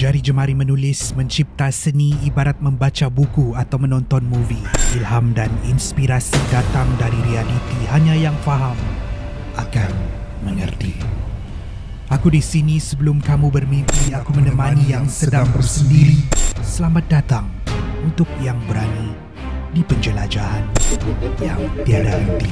Jari jemari menulis, mencipta seni ibarat membaca buku atau menonton movie. Ilham dan inspirasi datang dari realiti, hanya yang faham akan mengerti. Aku di sini sebelum kamu bermimpi, aku menemani yang sedang bersendiri. Selamat datang untuk yang berani di penjelajahan yang tiada henti.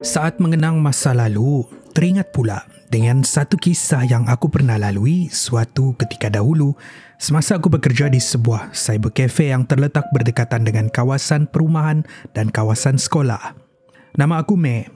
Saat mengenang masa lalu, teringat pula dengan satu kisah yang aku pernah lalui suatu ketika dahulu semasa aku bekerja di sebuah cyber cafe yang terletak berdekatan dengan kawasan perumahan dan kawasan sekolah. Nama aku Mei.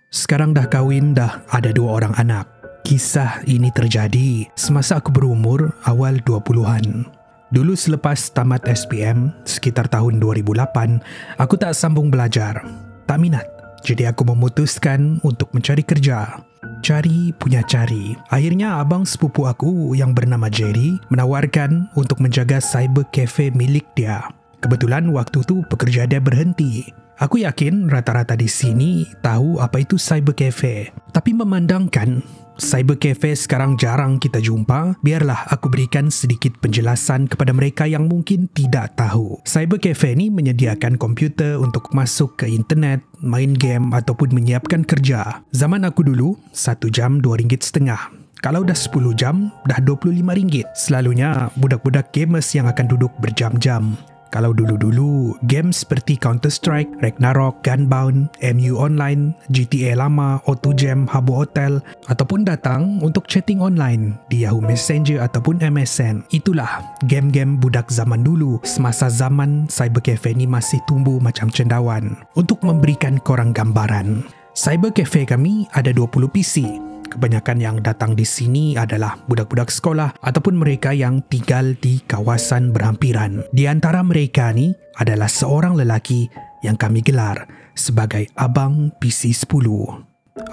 Sekarang dah kahwin, dah ada 2 orang anak. Kisah ini terjadi semasa aku berumur awal 20-an. Dulu selepas tamat SPM, sekitar tahun 2008, aku tak sambung belajar. Tak minat. Jadi aku memutuskan untuk mencari kerja. Cari punya cari. Akhirnya abang sepupu aku yang bernama Jerry menawarkan untuk menjaga cyber cafe milik dia. Kebetulan waktu tu pekerja dia berhenti. Aku yakin rata-rata di sini tahu apa itu cyber cafe. Tapi memandangkan cyber cafe sekarang jarang kita jumpa, biarlah aku berikan sedikit penjelasan kepada mereka yang mungkin tidak tahu. Cyber cafe ni menyediakan komputer untuk masuk ke internet, main game ataupun menyiapkan kerja. Zaman aku dulu, 1 jam RM2.5. Kalau dah 10 jam, dah RM25. Selalunya budak-budak gamers yang akan duduk berjam-jam. Kalau dulu-dulu, game seperti Counter-Strike, Ragnarok, Gunbound, MU Online, GTA lama, AutoGem, Habbo Hotel ataupun datang untuk chatting online di Yahoo Messenger ataupun MSN. Itulah game-game budak zaman dulu semasa zaman cyber cafe ni masih tumbuh macam cendawan. Untuk memberikan korang gambaran, cyber cafe kami ada 20 PC. Kebanyakan yang datang di sini adalah budak-budak sekolah ataupun mereka yang tinggal di kawasan berhampiran. Di antara mereka ni adalah seorang lelaki yang kami gelar sebagai Abang PC10.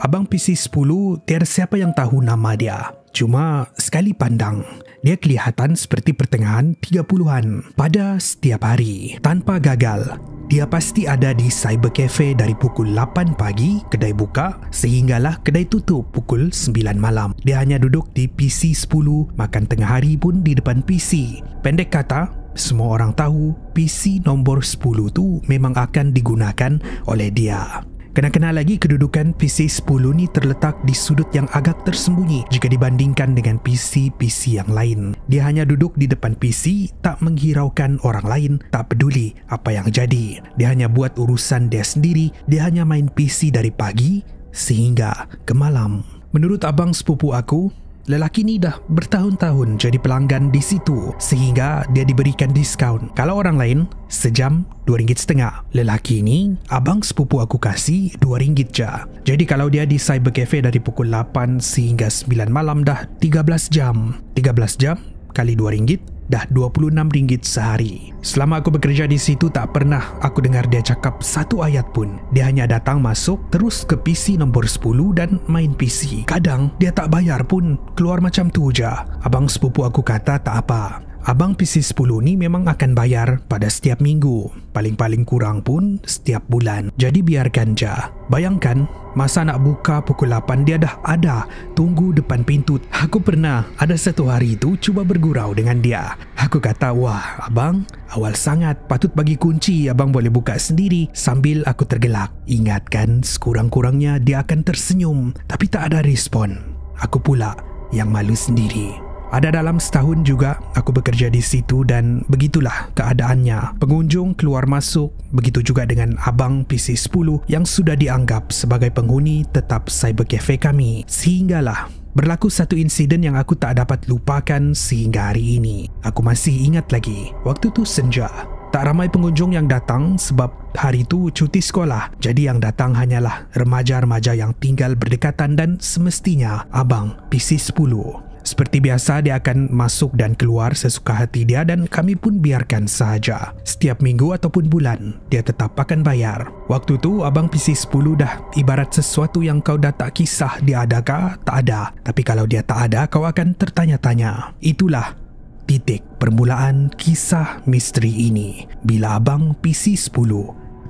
Abang PC10 tiada siapa yang tahu nama dia. Cuma sekali pandang, dia kelihatan seperti pertengahan 30-an. Pada setiap hari, tanpa gagal, dia pasti ada di cyber cafe dari pukul 8 pagi, kedai buka, sehinggalah kedai tutup pukul 9 malam. Dia hanya duduk di PC10, makan tengah hari pun di depan PC. Pendek kata, semua orang tahu PC nombor 10 tu memang akan digunakan oleh dia. Kena-kena lagi kedudukan PC10 ni terletak di sudut yang agak tersembunyi jika dibandingkan dengan PC-PC yang lain. Dia hanya duduk di depan PC, tak menghiraukan orang lain, tak peduli apa yang jadi. Dia hanya buat urusan dia sendiri, dia hanya main PC dari pagi sehingga ke malam. Menurut abang sepupu aku, lelaki ni dah bertahun-tahun jadi pelanggan di situ sehingga dia diberikan diskaun. Kalau orang lain, sejam RM2.5. Lelaki ni, abang sepupu aku kasih RM2 je. Jadi kalau dia di cyber cafe dari pukul 8 sehingga 9 malam dah 13 jam. 13 jam kali RM2 dah RM26 sehari. Selama aku bekerja di situ tak pernah aku dengar dia cakap satu ayat pun. Dia hanya datang masuk terus ke PC nombor 10 dan main PC. Kadang dia tak bayar pun, keluar macam tu je. Abang sepupu aku kata tak apa. Abang PC10 ni memang akan bayar pada setiap minggu. Paling-paling kurang pun setiap bulan. Jadi biarkan je. Bayangkan, masa nak buka pukul 8 dia dah ada tunggu depan pintu. Aku pernah ada satu hari tu cuba bergurau dengan dia. Aku kata, wah abang, awal sangat, patut bagi kunci abang boleh buka sendiri. Sambil aku tergelak. Ingatkan sekurang-kurangnya dia akan tersenyum. Tapi tak ada respon. Aku pula yang malu sendiri. Ada dalam setahun juga aku bekerja di situ dan begitulah keadaannya. Pengunjung keluar masuk, begitu juga dengan abang PC10 yang sudah dianggap sebagai penghuni tetap cyber cafe kami. Sehinggalah berlaku satu insiden yang aku tak dapat lupakan sehingga hari ini. Aku masih ingat lagi, waktu tu senja. Tak ramai pengunjung yang datang sebab hari tu cuti sekolah. Jadi yang datang hanyalah remaja-remaja yang tinggal berdekatan dan semestinya abang PC10. Seperti biasa dia akan masuk dan keluar sesuka hati dia dan kami pun biarkan sahaja. Setiap minggu ataupun bulan dia tetap akan bayar. Waktu tu abang PC10 dah ibarat sesuatu yang kau dah tak kisah dia adakah? Tak ada. Tapi kalau dia tak ada kau akan tertanya-tanya. Itulah titik permulaan kisah misteri ini bila abang PC10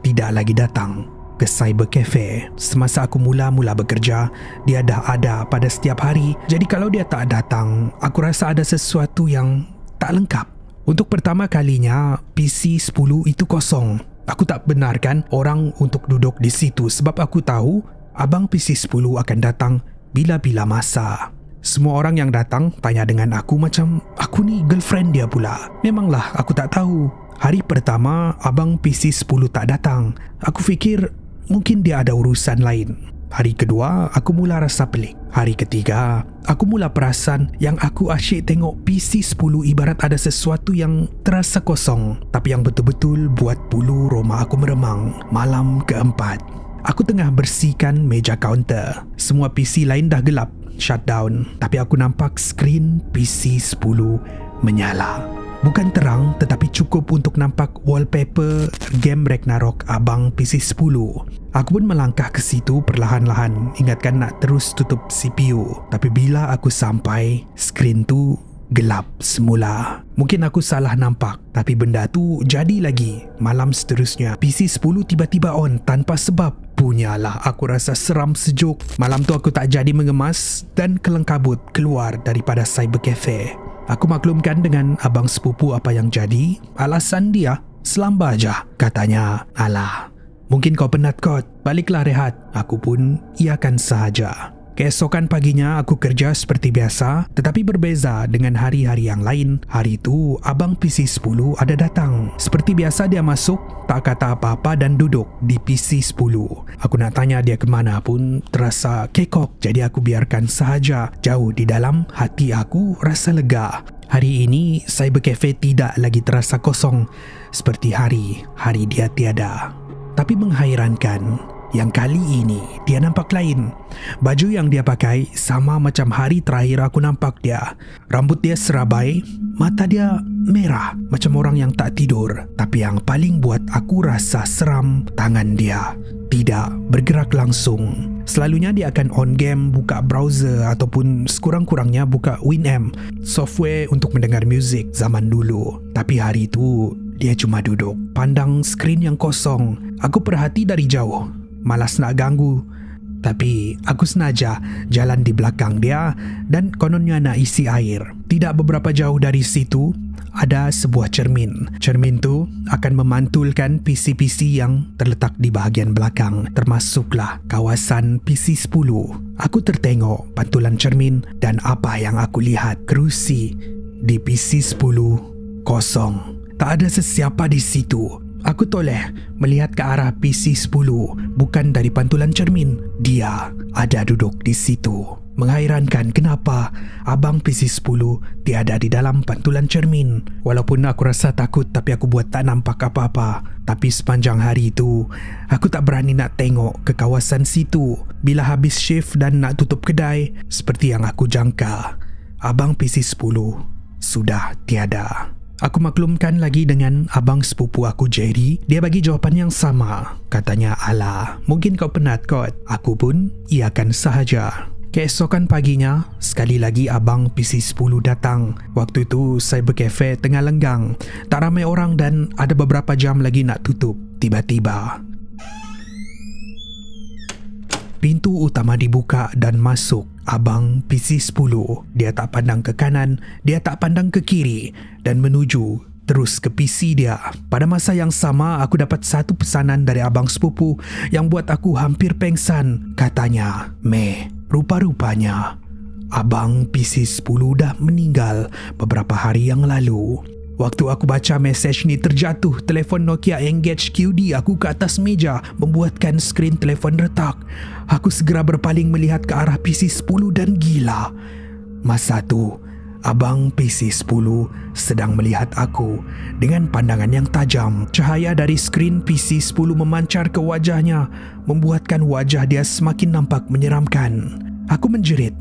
tidak lagi datang ke cyber cafe. Semasa aku mula-mula bekerja, dia dah ada pada setiap hari. Jadi kalau dia tak datang, aku rasa ada sesuatu yang tak lengkap. Untuk pertama kalinya, PC 10 itu kosong. Aku tak benarkan orang untuk duduk di situ sebab aku tahu abang PC 10 akan datang bila-bila masa. Semua orang yang datang tanya dengan aku macam aku ni girlfriend dia pula. Memanglah aku tak tahu. Hari pertama, abang PC 10 tak datang. Aku fikir mungkin dia ada urusan lain. Hari kedua, aku mula rasa pelik. Hari ketiga, aku mula perasan yang aku asyik tengok PC 10 ibarat ada sesuatu yang terasa kosong. Tapi yang betul-betul buat bulu roma aku meremang. Malam keempat, aku tengah bersihkan meja kaunter. Semua PC lain dah gelap, shutdown. Tapi aku nampak skrin PC 10 menyala. Bukan terang tetapi cukup untuk nampak wallpaper game Ragnarok abang PC 10. Aku pun melangkah ke situ perlahan-lahan, ingatkan nak terus tutup CPU. Tapi bila aku sampai, skrin tu gelap semula. Mungkin aku salah nampak, tapi benda tu jadi lagi. Malam seterusnya, PC 10 tiba-tiba on tanpa sebab. Punyalah aku rasa seram sejuk. Malam tu aku tak jadi mengemas dan kelengkabut keluar daripada cyber cafe. Aku maklumkan dengan abang sepupu apa yang jadi. Alasan dia, selamba aja. Katanya, alah, mungkin kau penat kot, baliklah rehat. Aku pun iakan sahaja. Keesokan paginya aku kerja seperti biasa, tetapi berbeza dengan hari-hari yang lain. Hari itu abang PC 10 ada datang. Seperti biasa dia masuk, tak kata apa-apa dan duduk di PC 10. Aku nak tanya dia kemana pun terasa kekok, jadi aku biarkan sahaja. Jauh di dalam hati aku rasa lega. Hari ini cyber cafe tidak lagi terasa kosong seperti hari-hari dia tiada. Tapi menghairankan, yang kali ini dia nampak lain. Baju yang dia pakai sama macam hari terakhir aku nampak dia. Rambut dia serabai, mata dia merah macam orang yang tak tidur. Tapi yang paling buat aku rasa seram, tangan dia tidak bergerak langsung. Selalunya dia akan on game, buka browser ataupun sekurang-kurangnya buka Winamp, software untuk mendengar muzik zaman dulu. Tapi hari itu dia cuma duduk, pandang skrin yang kosong. Aku perhati dari jauh, malas nak ganggu. Tapi aku sengaja jalan di belakang dia dan kononnya nak isi air. Tidak beberapa jauh dari situ ada sebuah cermin. Cermin tu akan memantulkan PC-PC yang terletak di bahagian belakang, termasuklah kawasan PC 10. Aku tertengok pantulan cermin dan apa yang aku lihat, kerusi di PC 10 kosong. Tak ada sesiapa di situ. Aku toleh melihat ke arah PC 10, bukan dari pantulan cermin. Dia ada duduk di situ. Menghairankan kenapa abang PC 10 tiada di dalam pantulan cermin. Walaupun aku rasa takut, tapi aku buat tak nampak apa-apa. Tapi sepanjang hari itu, aku tak berani nak tengok ke kawasan situ. Bila habis shift dan nak tutup kedai, seperti yang aku jangka, abang PC 10 sudah tiada. Aku maklumkan lagi dengan abang sepupu aku Jerry. Dia bagi jawapan yang sama. Katanya, alah, mungkin kau penat kot. Aku pun iakan sahaja. Keesokan paginya, sekali lagi abang PC 10 datang. Waktu itu cyber cafe tengah lenggang. Tak ramai orang dan ada beberapa jam lagi nak tutup. Tiba-tiba pintu utama dibuka dan masuk abang PC 10. Dia tak pandang ke kanan, dia tak pandang ke kiri dan menuju terus ke PC dia. Pada masa yang sama, aku dapat satu pesanan dari abang sepupu yang buat aku hampir pengsan. Katanya, "Meh, rupa-rupanya abang PC 10 dah meninggal beberapa hari yang lalu." Waktu aku baca mesej ni, terjatuh telefon Nokia Engage QD aku ke atas meja, membuatkan skrin telefon retak. Aku segera berpaling melihat ke arah PC 10 dan gila. Masa tu, abang PC 10 sedang melihat aku dengan pandangan yang tajam. Cahaya dari skrin PC 10 memancar ke wajahnya, membuatkan wajah dia semakin nampak menyeramkan. Aku menjerit,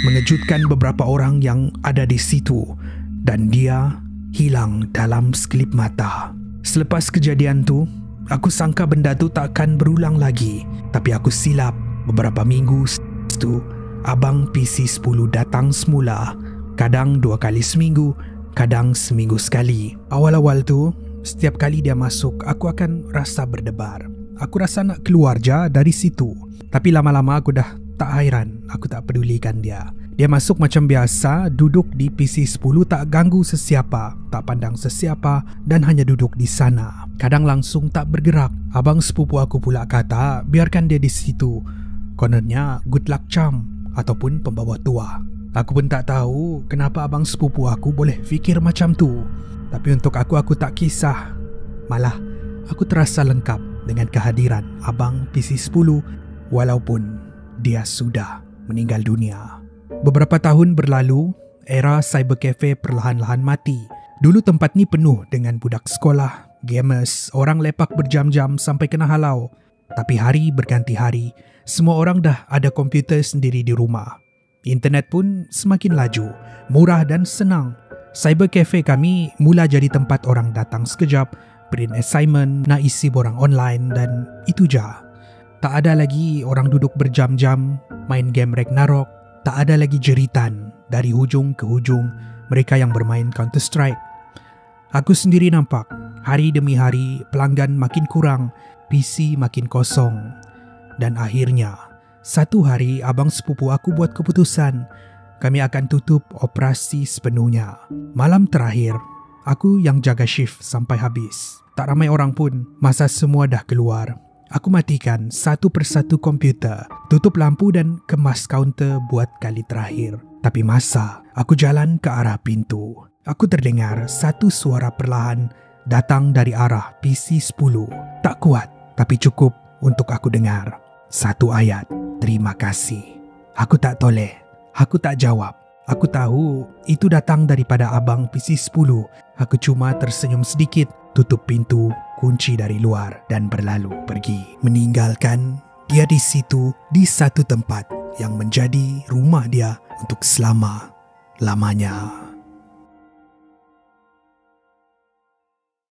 mengejutkan beberapa orang yang ada di situ, dan dia hilang dalam sekelip mata. Selepas kejadian tu, aku sangka benda tu takkan berulang lagi. Tapi aku silap. Beberapa minggu setelah abang PC 10 datang semula. Kadang 2 kali seminggu, kadang seminggu sekali. Awal-awal tu, setiap kali dia masuk, aku akan rasa berdebar. Aku rasa nak keluar je dari situ. Tapi lama-lama aku dah tak hairan. Aku tak pedulikan dia. Dia masuk macam biasa, duduk di PC 10, tak ganggu sesiapa, tak pandang sesiapa dan hanya duduk di sana. Kadang langsung tak bergerak. Abang sepupu aku pula kata, biarkan dia di situ. Kononnya good luck charm ataupun pembawa tua. Aku pun tak tahu kenapa abang sepupu aku boleh fikir macam tu. Tapi untuk aku tak kisah. Malah, aku terasa lengkap dengan kehadiran abang PC 10 walaupun dia sudah meninggal dunia. Beberapa tahun berlalu, era cyber cafe perlahan-lahan mati. Dulu tempat ni penuh dengan budak sekolah, gamers, orang lepak berjam-jam sampai kena halau. Tapi hari berganti hari, semua orang dah ada komputer sendiri di rumah. Internet pun semakin laju, murah dan senang. Cyber cafe kami mula jadi tempat orang datang sekejap, print assignment, nak isi borang online dan itu je. Tak ada lagi orang duduk berjam-jam, main game Ragnarok. Tak ada lagi jeritan dari hujung ke hujung mereka yang bermain Counter-Strike. Aku sendiri nampak, hari demi hari pelanggan makin kurang, PC makin kosong. Dan akhirnya, satu hari abang sepupu aku buat keputusan, kami akan tutup operasi sepenuhnya. Malam terakhir, aku yang jaga shift sampai habis. Tak ramai orang pun, masa semua dah keluar. Aku matikan satu persatu komputer, tutup lampu dan kemas kaunter buat kali terakhir. Tapi masa aku jalan ke arah pintu, aku terdengar satu suara perlahan datang dari arah PC 10. Tak kuat, tapi cukup untuk aku dengar. Satu ayat, terima kasih. Aku tak toleh, aku tak jawab. Aku tahu itu datang daripada abang PC 10. Aku cuma tersenyum sedikit, tutup pintu, kunci dari luar dan berlalu pergi. Meninggalkan dia di situ, di satu tempat yang menjadi rumah dia untuk selama-lamanya.